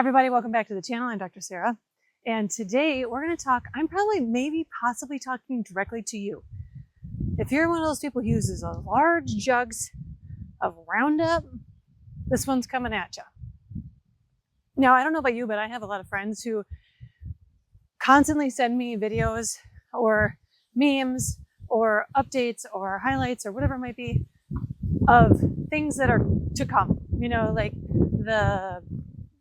Everybody, welcome back to the channel. I'm Dr. Sarah, and today we're going to talk, I'm probably possibly talking directly to you. If you're one of those people who uses a large jugs of RoundUp, this one's coming at you. Now, I don't know about you, but I have a lot of friends who constantly send me videos or memes or updates or highlights or whatever it might be of things that are to come. You know, like the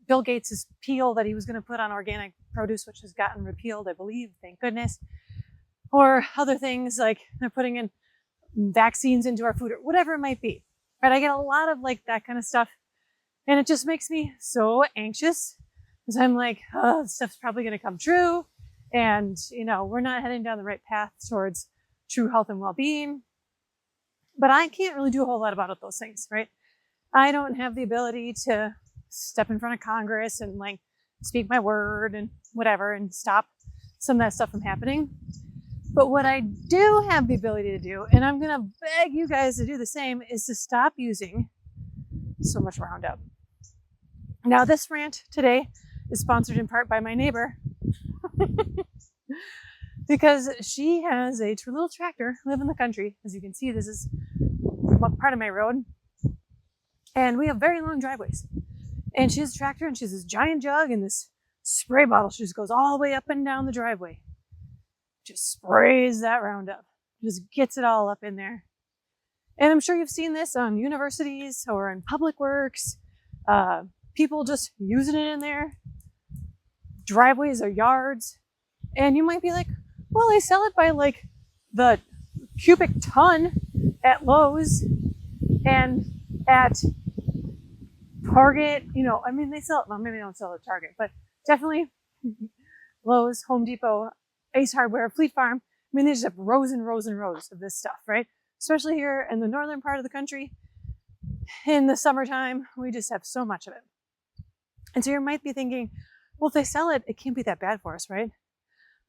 Bill Gates' peel that he was going to put on organic produce, which has gotten repealed, I believe, thank goodness. Or other things like they're putting in vaccines into our food or whatever it might be. Right? I get a lot of like that kind of stuff. And it just makes me so anxious because I'm like, oh, this stuff's probably going to come true. And, you know, we're not heading down the right path towards true health and well-being. But I can't really do a whole lot about those things, right? I don't have the ability to step in front of Congress and like speak my word and whatever and stop some of that stuff from happening. But what I do have the ability to do, and I'm going to beg you guys to do the same, is to stop using so much RoundUp. Now, this rant today is sponsored in part by my neighbor because she has a little tractor, live in the country. As you can see, this is part of my road, and we have very long driveways. And she has a tractor, and she has this giant jug and this spray bottle. She just goes all the way up and down the driveway. Just sprays that RoundUp. Just gets it all up in there. And I'm sure you've seen this on universities or in public works. People just using it in their driveways or yards. And you might be like, well, they sell it by like the cubic ton at Lowe's and at Target. You know, I mean, they sell it, well, maybe they don't sell it at Target, but definitely Lowe's, Home Depot, Ace Hardware, Fleet Farm. I mean, they just have rows and rows and rows of this stuff, right? Especially here in the northern part of the country. In the summertime, we just have so much of it. And so you might be thinking, well, if they sell it, it can't be that bad for us, right?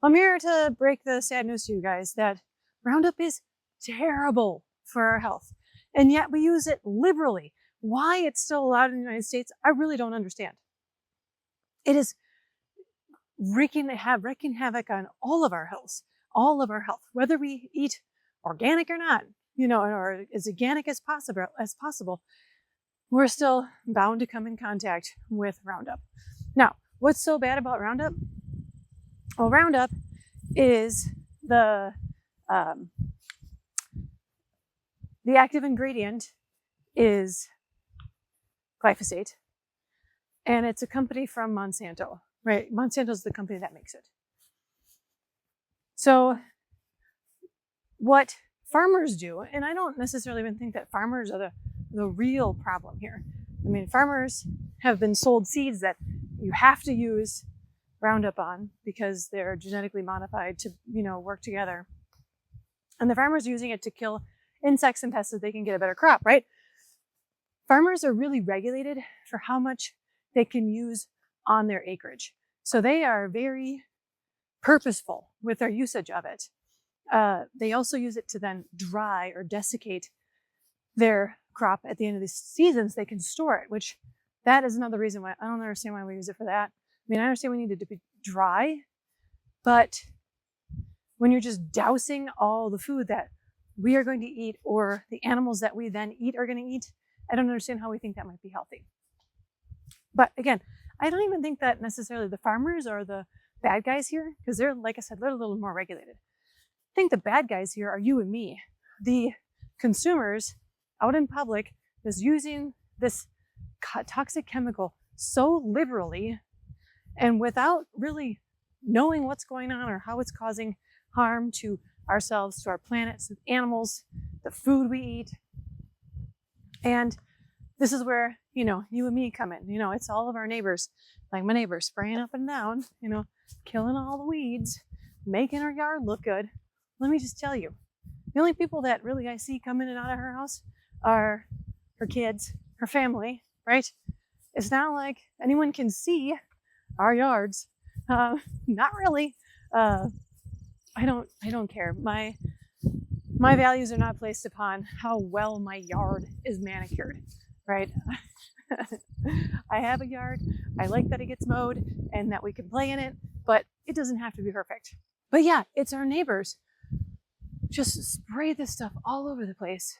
Well, I'm here to break the sad news to you guys that RoundUp is terrible for our health. And yet we use it liberally. Why it's still allowed in the United States, I really don't understand. It is wreaking havoc on all of our health, whether we eat organic or not, you know, or as organic as possible, we're still bound to come in contact with RoundUp. Now, what's so bad about RoundUp? Well, RoundUp is the active ingredient is glyphosate, and it's a company from Monsanto, right? Monsanto's the company that makes it. So what farmers do, and I don't necessarily even think that farmers are the real problem here. I mean, farmers have been sold seeds that you have to use RoundUp on because they're genetically modified to, you know, work together. And the farmers are using it to kill insects and pests so they can get a better crop, right? Farmers are really regulated for how much they can use on their acreage. So they are very purposeful with their usage of it. They also use it to then dry or desiccate their crop at the end of the season so they can store it, which that is another reason why I don't understand why we use it for that. I mean, I understand we need it to be dry, but when you're just dousing all the food that we are going to eat or the animals that we then eat are going to eat, I don't understand how we think that might be healthy. But again, I don't even think that necessarily the farmers are the bad guys here, because they're, like I said, they're a little more regulated. I think the bad guys here are you and me, the consumers out in public is using this toxic chemical so liberally and without really knowing what's going on or how it's causing harm to ourselves, to our planet, to animals, the food we eat. And this is where, you know, you and me come in. You know, it's all of our neighbors, like my neighbor spraying up and down, you know, killing all the weeds, making our yard look good. Let me just tell you, the only people that really I see come in and out of her house are her kids, her family, right? It's not like anyone can see our yards. Not really. I don't care. My values are not placed upon how well my yard is manicured, right? I have a yard. I like that it gets mowed and that we can play in it, but it doesn't have to be perfect. But yeah, it's our neighbors just spray this stuff all over the place.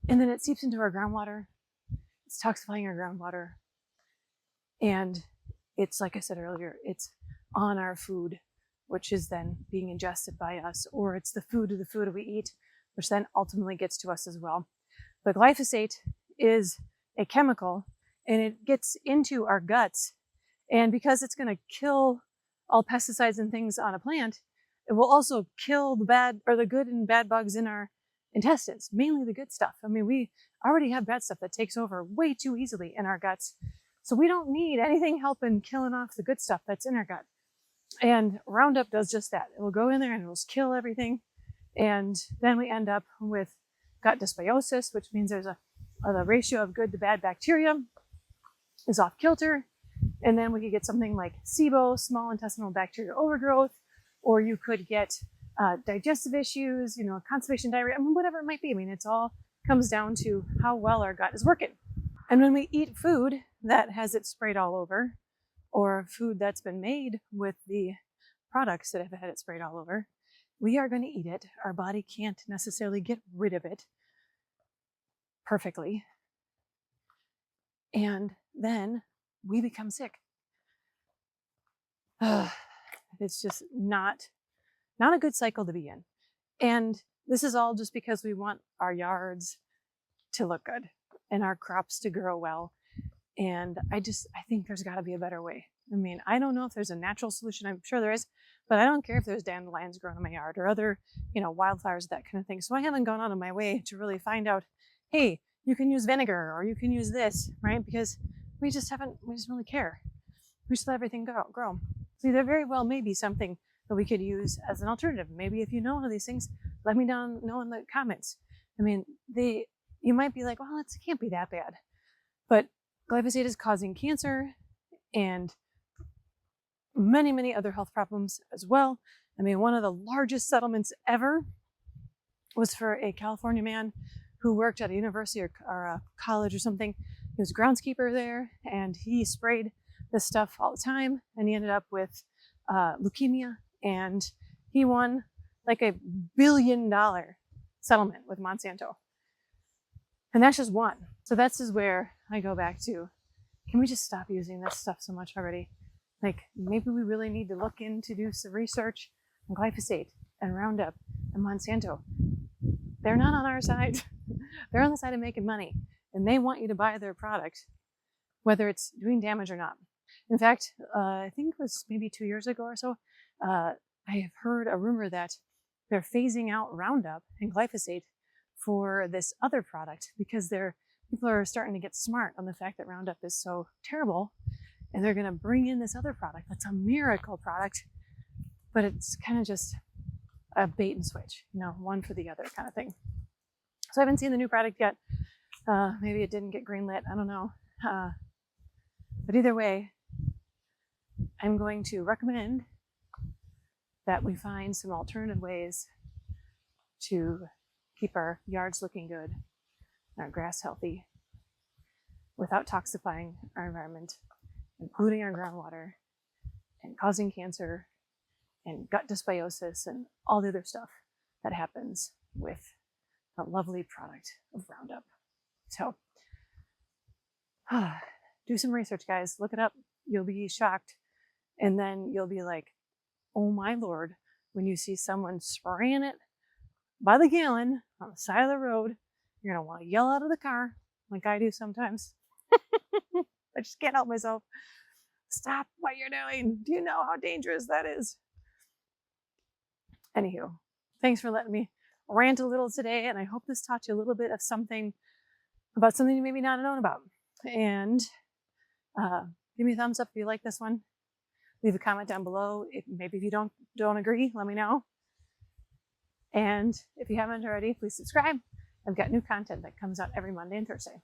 And then it seeps into our groundwater. It's toxifying our groundwater. And it's, like I said earlier, it's on our food, which is then being ingested by us, or it's the food of the food we eat, which then ultimately gets to us as well. But glyphosate is a chemical and it gets into our guts. And because it's going to kill all pesticides and things on a plant, it will also kill the bad or the good and bad bugs in our intestines, mainly the good stuff. I mean, we already have bad stuff that takes over way too easily in our guts. So we don't need anything helping killing off the good stuff that's in our gut. And Roundup does just that. It will go in there and it will kill everything. And then we end up with gut dysbiosis, which means there's the ratio of good to bad bacteria is off kilter. And then we could get something like SIBO, small intestinal bacterial overgrowth, or you could get digestive issues, constipation, diarrhea, whatever it might be. I mean, it's all comes down to how well our gut is working. And when we eat food that has it sprayed all over, or food that's been made with the products that have had it sprayed all over, we are going to eat it. Our body can't necessarily get rid of it perfectly. And then we become sick. It's just not a good cycle to be in. And this is all just because we want our yards to look good and our crops to grow well. And I think there's got to be a better way. I mean, I don't know if there's a natural solution. I'm sure there is, but I don't care if there's dandelions growing in my yard or other, wildflowers, that kind of thing. So I haven't gone out of my way to really find out, hey, you can use vinegar or you can use this, right? Because we just really care. We just let everything grow. See, there very well may be something that we could use as an alternative. Maybe if you know one of these things, let me know in the comments. I mean, you might be like, well, it can't be that bad. But glyphosate is causing cancer and many, many other health problems as well. I mean, one of the largest settlements ever was for a California man who worked at a university or a college or something. He was a groundskeeper there, and he sprayed this stuff all the time, and he ended up with leukemia, and he won like $1 billion settlement with Monsanto. And that's just one. So that's just where I go back to, can we just stop using this stuff so much already? Like, maybe we really need to look into do some research on glyphosate and Roundup and Monsanto. They're not on our side. They're on the side of making money, and they want you to buy their product, whether it's doing damage or not. In fact, I think it was maybe 2 years ago or so, I have heard a rumor that they're phasing out Roundup and glyphosate for this other product because people are starting to get smart on the fact that Roundup is so terrible, and they're going to bring in this other product that's a miracle product, but it's kind of just a bait and switch, one for the other kind of thing. So I haven't seen the new product yet. Maybe it didn't get greenlit. I don't know. But either way, I'm going to recommend that we find some alternative ways to keep our yards looking good and our grass healthy without toxifying our environment, including our groundwater, and causing cancer and gut dysbiosis and all the other stuff that happens with a lovely product of Roundup. So do some research, guys. Look it up. You'll be shocked. And then you'll be like, oh my Lord, when you see someone spraying it by the gallon on the side of the road, you're going to want to yell out of the car like I do sometimes. I just can't help myself. Stop what you're doing. Do you know how dangerous that is? Anywho, thanks for letting me rant a little today, and I hope this taught you a little bit of something about something you maybe not known about. And give me a thumbs up if you like this one. Leave a comment down below. Maybe if you don't agree, let me know. And if you haven't already, please subscribe. I've got new content that comes out every Monday and Thursday.